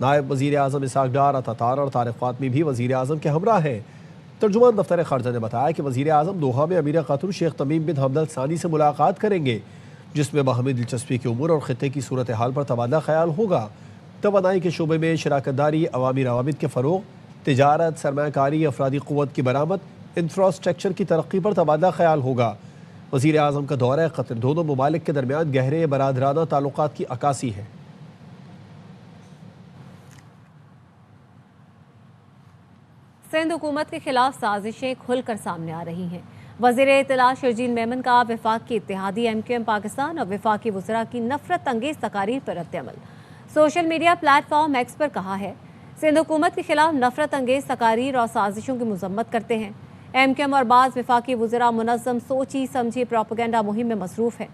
نائب وزیر اعظم اسحاق ڈار، اتاتار اور طارق فاطمی بھی وزیر اعظم کے ہمراہ ہیں۔ ترجمان دفتر خارجہ نے بتایا کہ وزیر اعظم دوحہ میں امیر قطر شیخ تمیم بن حمد ال ثانی سے ملاقات کریں گے، جس میں باہمی دلچسپی کے امور اور خطے کی صورتحال پر تبادلہ خیال ہوگا۔ توانائی کے شعبے میں شراکت داری، عوامی روابط کے فروغ، تجارت، سرمایہ کاری، افرادی قوت کی برآمد، انفراسٹرکچر کی ترقی پر تبادلہ خیال ہوگا۔ وزیر اعظم کا دورہ قطر دونوں ممالک کے درمیان گہرے برادرانہ تعلقات کی عکاسی ہے۔ سندھ حکومت کے خلاف سازشیں کھل کر سامنے آ رہی ہیں۔ وزیر اطلاع شرجیل میمن کا وفاق کی اتحادی ایم پاکستان اور وفاقی وزراء کی نفرت انگیز تقاریر پر رد عمل۔ Social media platform X پر کہا ہے، سندھ حکومت کے خلاف نفرت انگیز تقاریر اور سازشوں کی مذمت کرتے ہیں۔ ایم اور بعض وفاقی وزراء منظم سوچی سمجھی پروپیگنڈا مہم میں مصروف ہیں۔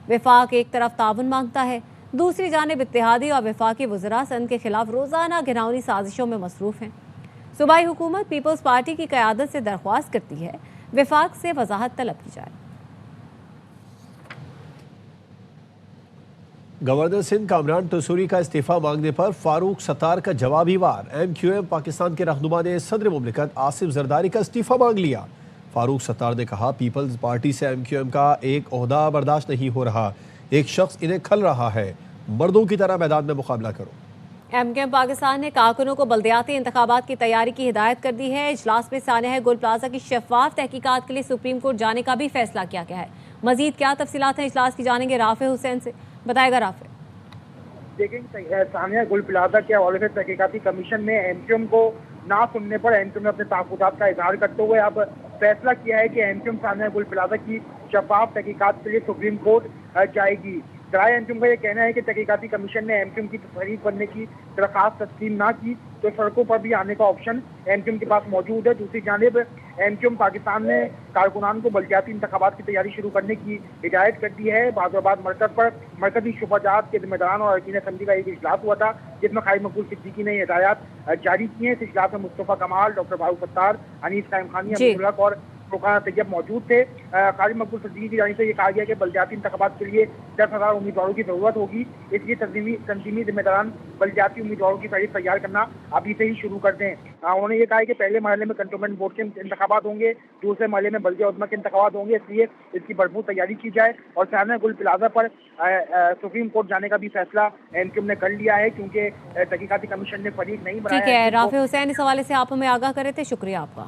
وفاق ایک طرف تعاون مانگتا ہے، دوسری جانب اتحادی اور وفاقی وزراء سندھ کے خلاف روزانہ گھناؤنی سازشوں میں مصروف ہیں۔ صوبائی حکومت پیپلز پارٹی کی قیادت سے درخواست کرتی ہے وفاق سے وضاحت طلب کی جائے۔ گورنر سندھ کامران ٹسوری کا استعفیٰ مانگنے پر فاروق ستار کا جوابی وار۔ ایم پاکستان کے رہنما نے صدر مملکت آصف زرداری کا استعفیٰ مانگ لیا۔ فاروق ستار نے کہا، پیپلز پارٹی سے ایم کا ایک عہدہ برداشت نہیں ہو رہا، ایک شخص انہیں کھل رہا ہے، مردوں کی طرح میدان میں مقابلہ کرو۔ ایم پاکستان نے کارکنوں کو بلدیاتی انتخابات کی تیاری کی ہدایت کر دی ہے۔ اجلاس میں سانحہ گل پلازہ کی شفاف تحقیقات کے لیے سپریم کورٹ جانے کا بھی فیصلہ کیا گیا ہے۔ مزید کیا تفصیلات ہیں اجلاس کی جانیں گے رافع حسین سے، بتائے گا رافع۔ دیکھیں، سانحہ گل پلازہ کے حوالے سے تحقیقاتی کمیشن نے ایم کو نہ سننے پر ایم نے اپنے تحفظات کا اظہار کرتے ہوئے اب فیصلہ کیا ہے کہ ایم سانحہ گل پلازہ کی شفاف تحقیقات کے لیے سپریم کورٹ جائے گی۔ ذرائع ایم کا یہ کہنا ہے کہ تحقیقاتی کمیشن نے ایم کی تحریک بننے کی درخواست تسلیم نہ کی تو سڑکوں پر بھی آنے کا آپشن ایم کے پاس موجود ہے۔ دوسری جانب ایم پاکستان نے کارکنان کو بلدیاتی انتخابات کی تیاری شروع کرنے کی ہدایت کر دی ہے۔ بعد مرکز پر مرکزی شعبہ جات کے ذمہ داران اور ارکین اسمبلی کا ایک اجلاس ہوا تھا، جس میں قائد مقبول صدیقی نے ہدایات جاری کی ہیں۔ اس اجلاس میں مصطفیٰ کمال، ڈاکٹر فاروق ستار، انیس قائم خانی، عبد الحق اور رکانہ طیب موجود تھے۔ قائد مقبول صدیقی کی جانب سے یہ کہا گیا کہ بلدیاتی انتخابات کے لیے 10,000 امیدواروں کی ضرورت ہوگی، اس لیے تنظیمی ذمہ داران بلدیاتی امیدواروں کی فہرست تیار کرنا ابھی سے ہی شروع کر دیں۔ انہوں نے یہ کہا ہے کہ پہلے مرحلے میں کنٹونمنٹ بورڈ کے انتخابات ہوں گے، دوسرے مرحلے میں بلدیہ عظمیٰ کے انتخابات ہوں گے، اس لیے اس کی بھرپور تیاری کی جائے۔ اور سانحہ گل پلازہ پر سپریم کورٹ جانے کا بھی فیصلہ ایم نے کر لیا ہے، کیونکہ تحقیقاتی کمیشن نے فریق نہیں بنایا۔ ٹھیک ہے، رافع حسین اس حوالے سے آپ ہمیں آگاہ کرے تھے، شکریہ آپ کا۔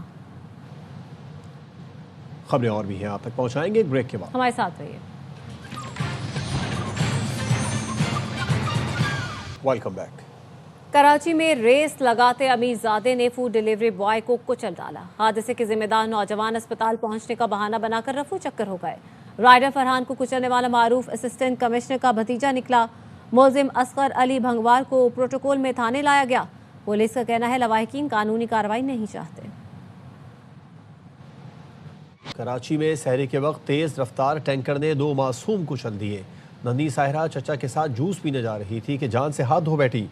خبریں اور بھی ہیں آپ تک پہنچائیں گے ایک بریک کے بعد، ہمارے ساتھ رہیے۔ Welcome back. کراچی میں ریس لگاتے امیر زادے نے فوڈ ڈیلیوری بوائے کو کچل ڈالا۔ حادثے کے ذمہ دار نوجوان اسپتال پہنچنے کا بہانہ بنا کر رفو چکر ہو گئے۔ رائڈر فرحان کو کچلنے والا معروف اسسٹنٹ کمشنر کا بھتیجا نکلا۔ ملزم اصغر علی بھنگوار کو پروٹوکول میں تھانے لایا گیا۔ پولیس کا کہنا ہے لواحقین قانونی کارروائی نہیں چاہتے۔ کراچی میں سحری کے وقت تیز رفتار ٹینکر نے 2 معصوم کچل دیے۔ ننھی ساحرہ چچا کے ساتھ جوس پینے جا رہی تھی کہ جان سے ہاتھ دھو بیٹھی۔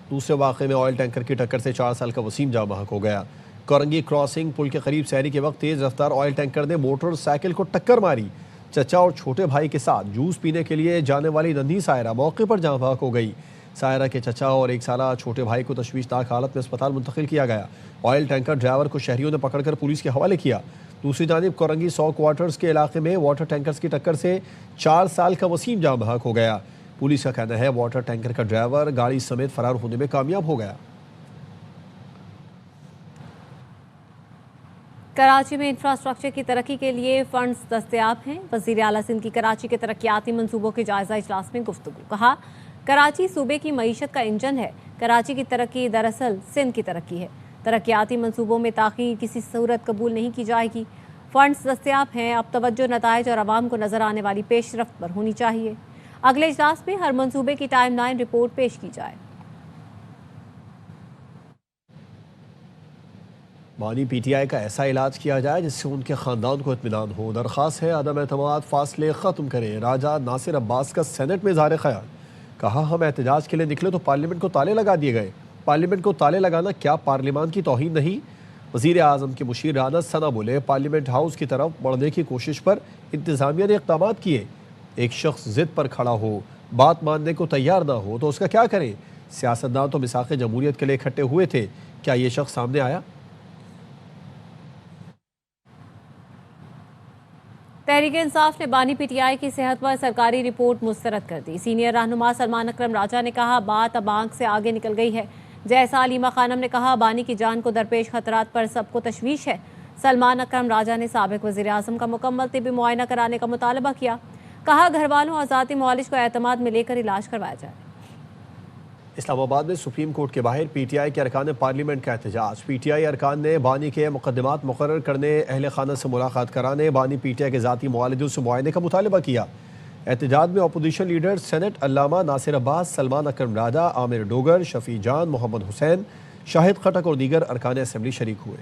دوسرے واقعے میں آئل ٹینکر کی ٹکر سے 4 سال کا وسیم جاں بحق ہو گیا۔ کورنگی کراسنگ پل کے قریب سحری کے وقت تیز رفتار آئل ٹینکر نے موٹر سائیکل کو ٹکر ماری۔ چچا اور چھوٹے بھائی کے ساتھ جوس پینے کے لیے جانے والی ننھی ساحرہ موقع پر جاں بحق ہو گئی۔ ساحرہ کے چچا اور 1 سالہ چھوٹے بھائی کو تشویشناک حالت میں اسپتال منتقل کیا گیا۔ آئل ٹینکر ڈرائیور کو شہریوں نے پکڑ کر پولیس کے حوالے کیا۔ دوسری جانب کورنگی 100 کوارٹرز کے علاقے میں واٹر ٹینکرز کی ٹکر سے 4 سال کا وسیم جاں بحق ہو گیا۔ پولیس کا کہنا ہے واٹر ٹینکر کا ڈرائیور گاڑی سمیت فرار ہونے میں کامیاب ہو گیا۔ کراچی میں انفراسٹرکچر کی ترقی کے لیے فنڈز دستیاب ہیں۔ وزیر اعلیٰ سندھ کی کراچی کے ترقیاتی منصوبوں کے جائزہ اجلاس میں گفتگو۔ کہا، کراچی صوبے کی معیشت کا انجن ہے۔ کراچی کی ترقی دراصل سندھ کی ترقی ہے۔ ترقیاتی منصوبوں میں تاخیر کسی صورت قبول نہیں کی جائے گی۔ فنڈز دستیاب ہیں، اب توجہ نتائج اور عوام کو نظر آنے والی پیش رفت پر ہونی چاہیے۔ اگلے اجلاس میں ہر منصوبے کی ٹائم لائن رپورٹ پیش کی جائے۔ بانی پی ٹی آئی کا ایسا علاج کیا جائے جس سے ان کے خاندان کو اطمینان ہو۔ درخواست ہے عدم اعتماد فاصلے ختم کریں۔ راجہ ناصر عباس کا سینٹ میں اظہار خیال۔ کہا، ہم احتجاج کے لیے نکلے تو پارلیمنٹ کو تالے لگا دیے گئے۔ پارلیمنٹ کو تالے لگانا کیا پارلیمان کی توہین نہیں؟ وزیر اعظم کے مشیر رانا ثنا بولے، پارلیمنٹ ہاؤس کی طرف بڑھنے کی کوشش پر انتظامیہ نے اقدامات کیے۔ ایک شخص ضد پر کھڑا ہو، بات ماننے کو تیار نہ ہو تو اس کا کیا کریں؟ سیاستدان تو مساق جمہوریت کے لیے اکٹھے ہوئے تھے، کیا یہ شخص سامنے آیا؟ تحریک انصاف نے بانی پی ٹی آئی کی صحت پر سرکاری رپورٹ مسترد کر دی۔ سینئر رہنما سلمان اکرم راجہ نے کہا بات اب آنکھ سے آگے نکل گئی ہے۔ جیسا علیمہ خانم نے کہا بانی کی جان کو درپیش خطرات پر سب کو تشویش ہے۔ سلمان اکرم راجہ نے سابق وزیر اعظم کا مکمل طبی معائنہ کرانے کا مطالبہ کیا، کہا گھر والوں اور ذاتی معالج کو اعتماد میں لے کر علاج کروایا جائے۔ اسلام آباد میں سپریم کورٹ کے باہر پی ٹی آئی کے ارکان پارلیمنٹ کا احتجاج۔ پی ٹی آئی ارکان نے بانی کے مقدمات مقرر کرنے، اہل خانہ سے ملاقات کرانے، بانی پی ٹی آئی کے ذاتی معالجوں سے معائنے کا مطالبہ کیا۔ احتجاج میں اپوزیشن لیڈر سینٹ علامہ ناصر عباس، سلمان اکرم راجہ، عامر ڈوگر، شفیع جان، محمد حسین، شاہد خٹک اور دیگر ارکان اسمبلی شریک ہوئے۔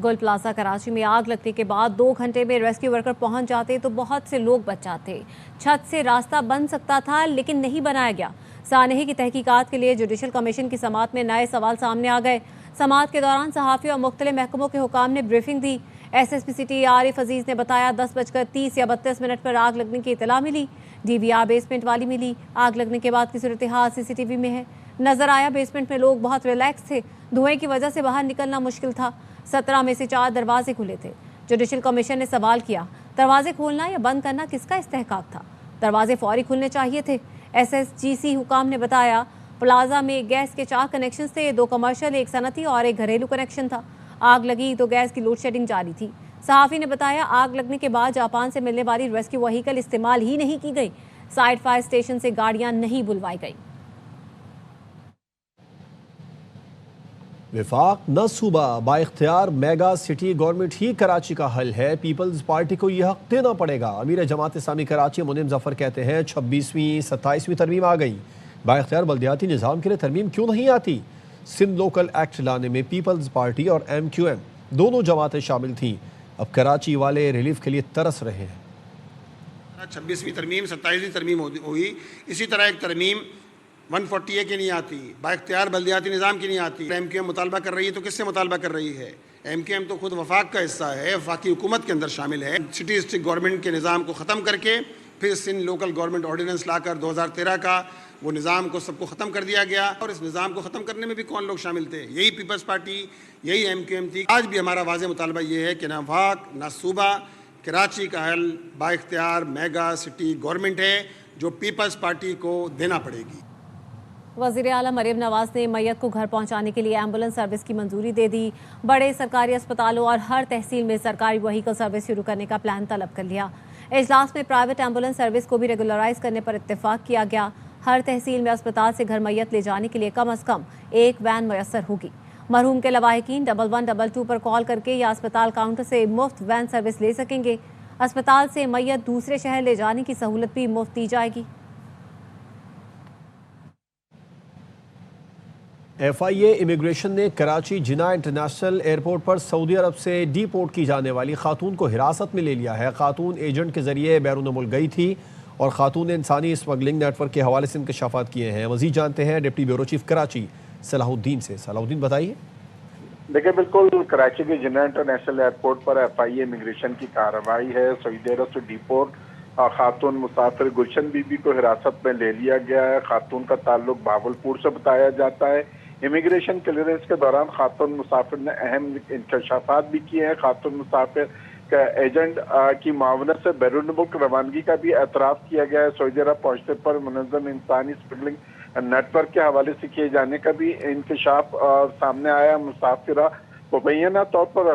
گل پلازہ کراچی میں آگ لگنے کے بعد 2 گھنٹے میں ریسکیو ورکر پہنچ جاتے تو بہت سے لوگ بچ جاتے۔ چھت سے راستہ بن سکتا تھا لیکن نہیں بنایا گیا۔ سانحے کی تحقیقات کے لیے جوڈیشل کمیشن کی سماعت میں نئے سوال سامنے آ گئے۔ سماعت کے دوران صحافیوں اور مختلف محکموں کے حکام نے بریفنگ دی۔ ایس ایس پی سٹی عارف عزیز نے بتایا 10:30 یا 32 منٹ پر آگ لگنے کی اطلاع ملی۔ ڈی وی آر بیسمنٹ والی ملی۔ آگ لگنے کے بعد کی صورتحال سی سی ٹی وی میں ہے۔ نظر آیا بیسمنٹ میں لوگ بہت ریلیکس تھے، دھوئیں کی وجہ سے باہر نکلنا مشکل تھا۔ 17 میں سے 4 دروازے کھلے تھے۔ جوڈیشل کمیشن نے سوال کیا دروازے کھولنا یا بند کرنا کس کا استحقاق تھا؟ دروازے فوری کھلنے چاہیے تھے۔ ایس ایس جی سی حکام نے بتایا پلازا میں گیس کے 4 کنیکشن تھے، 2 کمرشل، 1 صنعتی اور 1 گھریلو کنیکشن تھا۔ آگ لگی تو گیس کی لوڈ شیڈنگ جاری تھی۔ صحافی نے بتایا آگ لگنے کے بعد جاپان سے ملنے والی ریسکیو وہیکل استعمال ہی نہیں کی گئی۔ سائڈ فائر اسٹیشن سے گاڑیاں نہیں بلوائی گئی۔ وفاق نہ صوبہ، با اختیار میگا سٹی گورنمنٹ ہی کراچی کا حل ہے، پیپلز پارٹی کو یہ حق دینا پڑے گا۔ امیر جماعت اسلامی کراچی منیم ظفر کہتے ہیں 26ویں 27ویں ترمیم آ گئی، با اختیار بلدیاتی نظام کے لیے ترمیم کیوں نہیں آتی؟ سندھ لوکل ایکٹ لانے میں پیپلز پارٹی اور ایم کیو ایم دونوں جماعتیں شامل تھیں، اب کراچی والے ریلیف کے لیے ترس رہے ہیں۔ 26ویں ترمیم 27ویں ترمیم ہوئی، اسی طرح ایک ترمیم 140A کی نہیں آتی، با اختیار بلدیاتی نظام کی نہیں آتی۔ ایم کیو ایم مطالبہ کر رہی ہے تو کس سے مطالبہ کر رہی ہے؟ ایم کیو ایم تو خود وفاق کا حصہ ہے، وفاقی حکومت کے اندر شامل ہے۔ سٹی ڈسٹرکٹ گورنمنٹ کے نظام کو ختم کر کے پھر سندھ لوکل گورنمنٹ آرڈیننس لا کر 2013 کا وہ نظام کو سب کو ختم کر دیا گیا، اور اس نظام کو ختم کرنے میں بھی کون لوگ شامل تھے؟ یہی پیپلز پارٹی، یہی ایم کیو ایم تھی۔ آج بھی ہمارا واضح مطالبہ یہ ہے کہ نہ وفاق نہ صوبہ، کراچی کا حل با اختیار میگا سٹی گورنمنٹ ہے جو پیپلز پارٹی کو دینا پڑے گی۔ وزیر اعلیٰ مریم نواز نے میت کو گھر پہنچانے کے لیے ایمبولینس سروس کی منظوری دے دی۔ بڑے سرکاری اسپتالوں اور ہر تحصیل میں سرکاری وہیکل سروس شروع کرنے کا پلان طلب کر لیا۔ اجلاس میں پرائیویٹ ایمبولینس سروس کو بھی ریگولرائز کرنے پر اتفاق کیا گیا۔ ہر تحصیل میں اسپتال سے گھر میت لے جانے کے لیے کم از کم 1 وین میسر ہوگی۔ مرحوم کے لواحقین 1122 پر کال کر کے یا اسپتال کاؤنٹر سے مفت وین سروس لے سکیں گے۔ اسپتال سے میت دوسرے شہر لے جانے کی سہولت بھی مفت دی جائے گی۔ ایف آئی اے امیگریشن نے کراچی جناح انٹرنیشنل ایئرپورٹ پر سعودی عرب سے ڈی پورٹ کی جانے والی خاتون کو حراست میں لے لیا ہے۔ خاتون ایجنٹ کے ذریعے بیرون ملک گئی تھی اور خاتون نے انسانی اسمگلنگ نیٹ ورک کے حوالے سے انکشافات کیے ہیں۔ مزید جانتے ہیں ڈپٹی بیورو چیف کراچی صلاح الدین سے۔ صلاح الدین بتائیے۔ دیکھیں بالکل کراچی کے جناح انٹرنیشنل ایئرپورٹ پر ایف آئی اے امیگریشن کی کارروائی ہے۔ سعودی عرب سے ڈی پورٹ خاتون مسافر گلشن بی بی کو حراست میں لے لیا گیا ہے۔ خاتون کا تعلق بہاولپور سے بتایا جاتا ہے۔ امیگریشن کلیئرنس کے دوران خاتون مسافر نے اہم انکشافات بھی کیے ہیں۔ خاتون مسافر کا ایجنٹ کی معاونت سے بیرون ملک روانگی کا بھی اعتراف کیا گیا ہے۔ سعودی عرب پہنچنے پر منظم انسانی اسمگلنگ نیٹ ورک کے حوالے سے کیے جانے کا بھی انکشاف سامنے آیا۔ مسافرہ مبینہ طور پر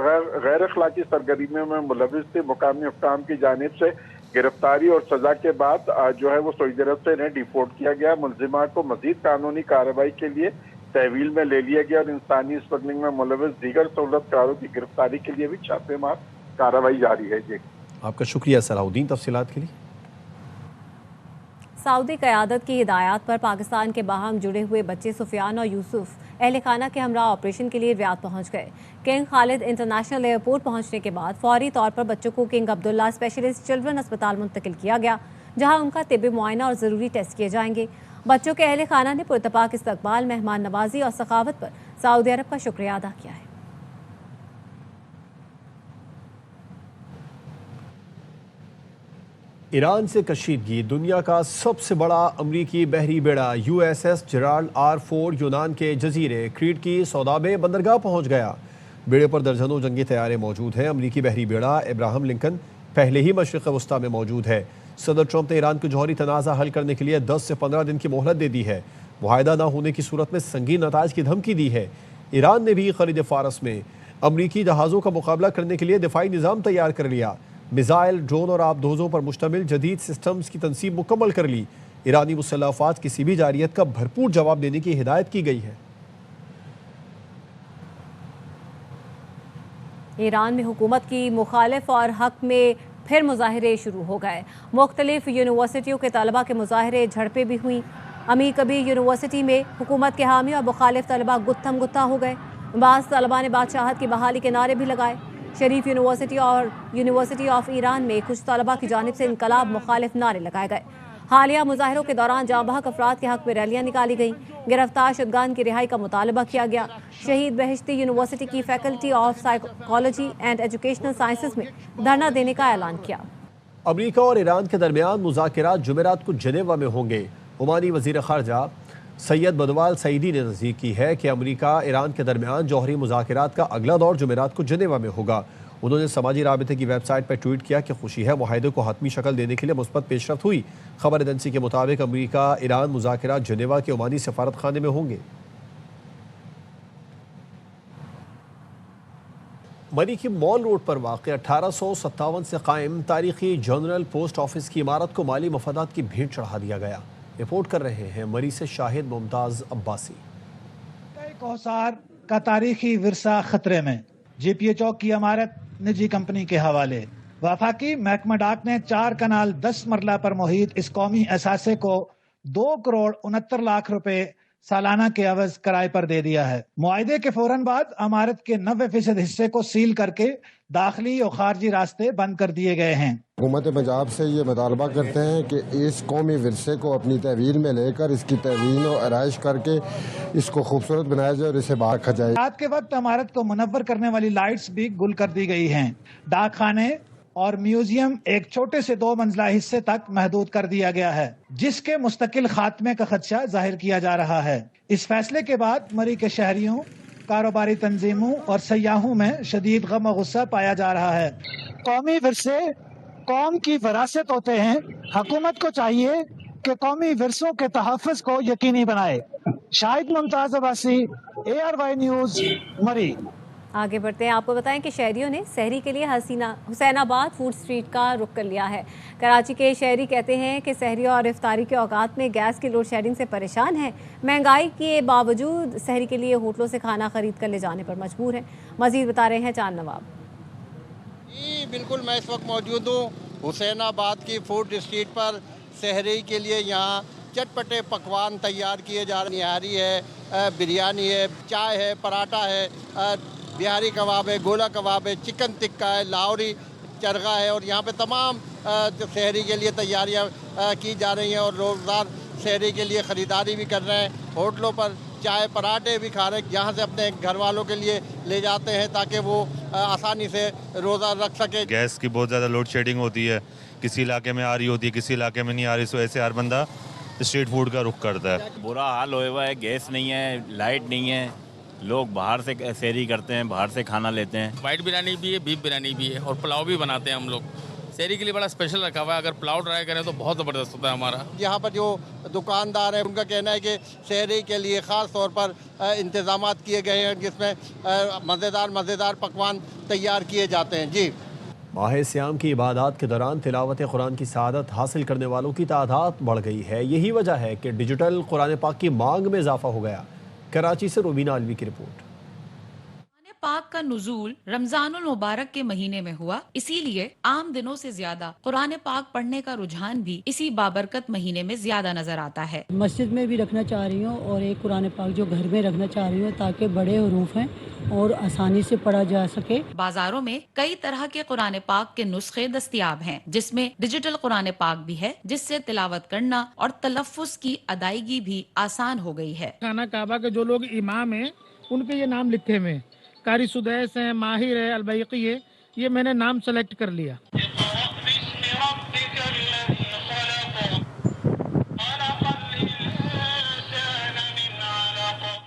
غیر اخلاقی سرگرمیوں میں ملوث تھی۔ مقامی حکام کی جانب سے گرفتاری اور سزا کے بعد جو ہے وہ سعودی عرب سے انہیں ڈیپورٹ کیا گیا۔ ملزمہ کو مزید قانونی کارروائی کے لیے تحویل میں لے لیا گیا اور انسانی اسمگلنگ میں ملوث دیگر سہولت کاروں کی گرفتاری کے لیے بھی چھاپے مار کارروائی جاری ہے۔ جی آپ کا شکریہ صلاح الدین تفصیلات کے لیے۔ سعودی قیادت کی ہدایات پر پاکستان کے باہم جڑے ہوئے بچے سفیان اور یوسف اہل خانہ کے ہمراہ آپریشن کے لیے ریاض پہنچ گئے۔ کنگ خالد انٹرنیشنل ایئرپورٹ پہنچنے کے بعد فوری طور پر بچوں کو کنگ عبداللہ اسپیشلسٹ چلڈرن اسپتال منتقل کیا گیا، جہاں ان کا طبی معائنہ اور ضروری ٹیسٹ کیے جائیں گے۔ بچوں کے اہل خانہ نے پرتپاک استقبال، مہمان نوازی اور سخاوت پر سعودی عرب کا شکریہ ادا کیا ہے۔ ایران سے کشیدگی، دنیا کا سب سے بڑا امریکی بحری بیڑا USS جیرالڈ R4 یونان کے جزیرے کریٹ کی سودابے بندرگاہ پہنچ گیا۔ بیڑے پر درجنوں جنگی طیارے موجود ہیں۔ امریکی بحری بیڑا ابراہم لنکن پہلے ہی مشرق وسطیٰ میں موجود ہے۔ صدر ٹرمپ نے ایران کو جوہری تنازع حل کرنے کے لیے 10 سے 15 دن کی مہلت دے دی ہے۔ معاہدہ نہ ہونے کی صورت میں سنگین نتائج کی دھمکی دی ہے۔ ایران نے بھی خلیج فارس میں امریکی جہازوں کا مقابلہ کرنے کے لیے دفاعی نظام تیار کر لیا۔ میزائل، ڈرون اور آبدوزوں پر مشتمل جدید سسٹمز کی تنصیب مکمل کر لی۔ ایرانی مسلح افواج کسی بھی جارحیت کا بھرپور جواب دینے کی ہدایت کی گئی ہے۔ ایران میں حکومت کی مخالف اور حق میں پھر مظاہرے شروع ہو گئے۔ مختلف یونیورسٹیوں کے طلباء کے مظاہرے، جھڑپیں بھی ہوئیں۔ امی کبیر یونیورسٹی میں حکومت کے حامی اور مخالف طلباء گتھم گتھا ہو گئے۔ بعض طلباء نے بادشاہت کی بحالی کے نعرے بھی لگائے۔ شریف یونیورسٹی اور یونیورسٹی آف ایران میں کچھ طلباء کی جانب سے انقلاب مخالف نعرے لگائے گئے۔ حالیہ مظاہروں کے دوران جاں بحق افراد کے حق میں ریلیاں نکالی گئیں۔ گرفتار شدگان کی رہائی کا مطالبہ کیا گیا۔ شہید بہشتی یونیورسٹی کی faculty of psychology and educational sciences میں دھرنا دینے کا اعلان کیا۔ امریکہ اور ایران کے درمیان مذاکرات جمعرات کو جنیوا میں ہوں گے۔ عمانی وزیر خارجہ سید بدوال سعیدی نے تصدیق کی ہے کہ امریکہ ایران کے درمیان جوہری مذاکرات کا اگلا دور جمعرات کو جنیوا میں ہوگا۔ انہوں نے سماجی رابطے کی ویب سائٹ پر ٹویٹ کیا کہ خوشی ہے، معاہدے کو حتمی شکل دینے کے لیے مثبت پیش رفت ہوئی۔ خبر ایجنسی کے مطابق امریکہ ایران مذاکرات جنیوا کے عمانی سفارت خانے میں ہوں گے۔ مری کی مال روڈ پر واقع 1857 سے قائم تاریخی جنرل پوسٹ آفس کی عمارت کو مالی مفادات کی بھیٹ چڑھا دیا گیا۔ رپورٹ کر رہے ہیں مری سے شاہد ممتاز عباسی۔ کوثار کا تاریخی ورثہ خطرے میں، GPA کی عمارت نجی کمپنی کے حوالے۔ وفاقی محکمہ ڈاک نے 4 کنال 10 مرلہ پر محیط اس قومی اثاثے کو 2 کروڑ 69 لاکھ روپے سالانہ کے عوض کرائے پر دے دیا ہے۔ معاہدے کے فوراً بعد عمارت کے 90% حصے کو سیل کر کے داخلی اور خارجی راستے بند کر دیے گئے ہیں۔ حکومت پنجاب سے یہ مطالبہ کرتے ہیں کہ اس قومی ورثے کو اپنی تحویل میں لے کر اس کی توسیع و آرائش کر کے اس کو خوبصورت بنایا جائے اور اسے باہر رکھا جائے۔ رات کے وقت عمارت کو منور کرنے والی لائٹس بھی گل کر دی گئی ہیں۔ ڈاک خانے اور میوزیم ایک چھوٹے سے 2 منزلہ حصے تک محدود کر دیا گیا ہے، جس کے مستقل خاتمے کا خدشہ ظاہر کیا جا رہا ہے۔ اس فیصلے کے بعد مری کے شہریوں، کاروباری تنظیموں اور سیاحوں میں شدید غم و غصہ پایا جا رہا ہے۔ قومی ورثے قوم کی وراثت ہوتے ہیں۔ حکومت کو چاہیے کہ قومی ورثوں کے تحفظ کو یقینی بنائے۔ شاہد ممتاز عباسی، ARY نیوز، مری۔ آگے بڑھتے ہیں، آپ کو بتائیں کہ شہریوں نے سحری کے لیے حسین آباد فوڈ اسٹریٹ کا رخ کر لیا ہے۔ کراچی کے شہری کہتے ہیں کہ سحری اور افطاری کے اوقات میں گیس کی لوڈ شیڈنگ سے پریشان ہیں۔ مہنگائی کے باوجود سحری کے لیے ہوٹلوں سے کھانا خرید کر لے جانے پر مجبور ہیں۔ مزید بتا رہے ہیں چاند نواب۔ جی بالکل، میں اس وقت موجود ہوں حسین آباد کی فوڈ اسٹریٹ پر۔ سحری کے لیے یہاں چٹپٹے پکوان تیار کیے جا رہے ہیں۔ نہاری ہے، بریانی ہے، چائے ہے، پراٹھا ہے، بہاری کباب ہے، گولا کباب ہے، چکن ٹکا ہے، لاہوری چرغا ہے، اور یہاں پہ تمام سحری کے لیے تیاریاں کی جا رہی ہیں اور روزدار سحری کے لیے خریداری بھی کر رہے ہیں۔ ہوٹلوں پر چائے پراٹھے بھی کھا رہے ہیں، یہاں سے اپنے گھر والوں کے لیے لے جاتے ہیں تاکہ وہ آسانی سے روزہ رکھ سکے۔ گیس کی بہت زیادہ لوڈ شیڈنگ ہوتی ہے، کسی علاقے میں آ رہی ہوتی ہے، کسی علاقے میں نہیں آ رہی، سو ایسے ہر بندہ اسٹریٹ فوڈ کا رخ کرتا ہے۔ برا حال ہوئے ہوا ہے، گیس نہیں ہے، لائٹ نہیں ہے، لوگ باہر سے سحری کرتے ہیں، باہر سے کھانا لیتے ہیں۔ وائٹ بریانی بھی ہے، بیف بریانی بھی ہے، اور پلاؤ بھی بناتے ہیں ہم لوگ۔ سحری کے لیے بڑا اسپیشل رکھا ہوا ہے، اگر پلاؤ ٹرائی کریں تو بہت زبردست ہوتا ہے ہمارا۔ یہاں پر جو دکاندار ہیں ان کا کہنا ہے کہ سحری کے لیے خاص طور پر انتظامات کیے گئے ہیں جس میں مزیدار پکوان تیار کیے جاتے ہیں۔ جی، ماہ سیام کی عبادات کے دوران تلاوت قرآن کی سعادت حاصل کرنے والوں کی تعداد بڑھ گئی ہے۔ یہی وجہ ہے کہ ڈیجیٹل قرآن پاک کی مانگ میں اضافہ ہو گیا۔ کراچی سے روبینہ علوی کی رپورٹ۔ پاک کا نزول رمضان المبارک کے مہینے میں ہوا، اسی لیے عام دنوں سے زیادہ قرآن پاک پڑھنے کا رجحان بھی اسی بابرکت مہینے میں زیادہ نظر آتا ہے۔ مسجد میں بھی رکھنا چاہ رہی ہوں اور ایک قرآن پاک جو گھر میں رکھنا چاہ رہی ہوں تاکہ بڑے حروف ہیں اور آسانی سے پڑھا جا سکے۔ بازاروں میں کئی طرح کے قرآن پاک کے نسخے دستیاب ہیں، جس میں ڈیجیٹل قرآن پاک بھی ہے، جس سے تلاوت کرنا اور تلفظ کی ادائیگی بھی آسان ہو گئی ہے۔ خانہ کعبہ کے جو لوگ امام ہیں ان کے یہ نام لکھے ہوئے ہیں، قاری سدیس ہے، ماہر ہے، البیقی ہے، یہ میں نے نام سلیکٹ کر لیا۔